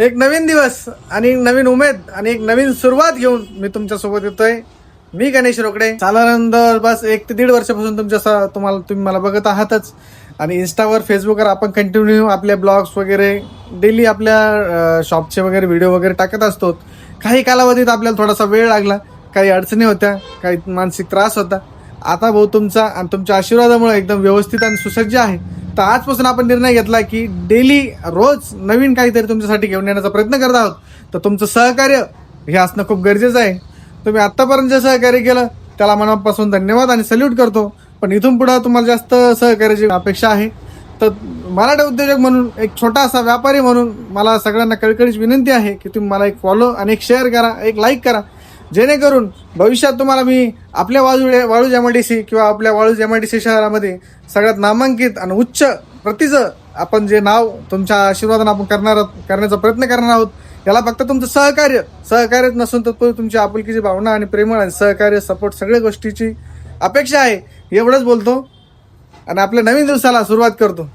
एक नवीन दिवस आणि नवीन उमेद आणि एक नवीन सुरुवात घेऊन मी तुमच्या सोबत येतोय. मी गणेश रोकडे. साधारण बस 1 ते 1.5 वर्षापासून तुम्ही मला बघत आहातच. आणि इंस्टावर फेसबुकवर आपण कंटिन्यू आपले ब्लॉग्स वगैरे डेली आपल्या शॉपचे वगैरे व्हिडिओ वगैरे टाकत असतो. काही कालावधीत आपल्याला थोडासा वेळ लागला, काही अडचणी होत्या, काही मानसिक त्रास होता. आता भाऊ तुमचा आणि तुमच्या आशीर्वादामुळे एकदम व्यवस्थित आणि सुसज्ज आहे. तर आजपासून आपण निर्णय घेतला की डेली रोज नवीन काहीतरी तुमच्यासाठी घेऊन येण्याचा प्रयत्न करत आहोत. तर तुमचं सहकार्य हे असणं खूप गरजेचं आहे. तुम्ही आतापर्यंत जे सहकार्य केलं त्याला मनापासून धन्यवाद आणि सल्यूट करतो. पण इथून पुढे तुम्हाला जास्त सहकार्याची अपेक्षा आहे. तर मराठा उद्योजक म्हणून, एक छोटासा व्यापारी म्हणून मला सगळ्यांना कळकळीची विनंती आहे की तुम्ही मला एक फॉलो आणि एक शेअर करा, एक लाईक करा, जेणेकरून भविष्यात तुम्हाला मी आपल्या वाळूज MIDC किंवा आपल्या वाळूज MIDC शहरामध्ये सगळ्यात नामांकित आणि उच्च प्रतीचं आपण जे नाव तुमच्या आशीर्वादानं आपण करण्याचा प्रयत्न करणार आहोत. याला फक्त तुमचं सहकार्यच नसून तर तुमची आपुलकीची भावना आणि प्रेमळ आणि सहकार्य, सपोर्ट, सगळ्या गोष्टीची अपेक्षा आहे. एवढंच बोलतो आणि आपल्या नवीन दिवसाला सुरुवात करतो.